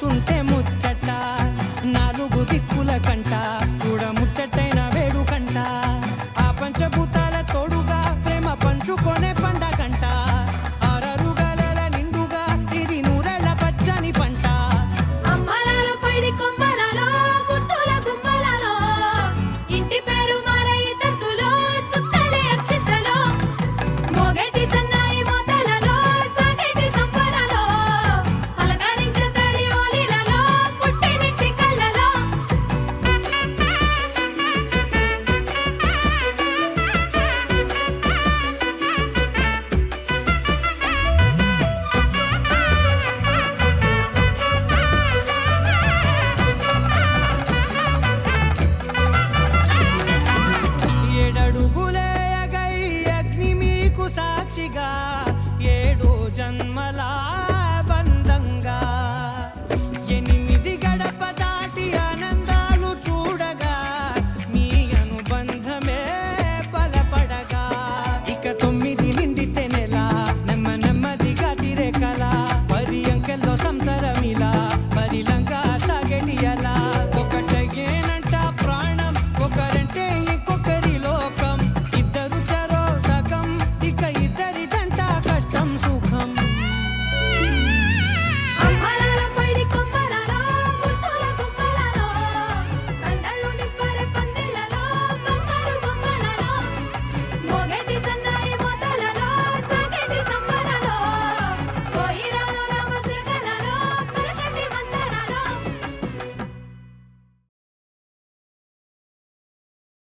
చూస్తుంటే ముచ్చట నాలుగు దిక్కుల కంట చూడ ముచ్చటైన వేడు కంట ఆ పంచభూతాల తోడుగా ప్రేమ పంచుకొనే పండగంట ఆరరుగల నిండుగా ఇది నూరెళ్ళ పచ్చని పంట అమ్మలాలో పడి కొమ్మలలో ముత్తుల గుమ్మలలో ఇంటి పేరు మారై తంతులో చుక్కలే అక్షింతలో మోగేటి సన్నాయి మోతలలో సాగేటి సంబరాలో అలగారించే తడి ఓలిలలో పుట్టినింటి కళ్ళలో ఏడడుగులే ఎగై అగ్ని మీకు సాక్షిగా ఏడు జన్మల బంధంగా 8 గడప దాటి ఆనందాలు చూడగా మీ అనుబంధమే బలపడగా ఇక 9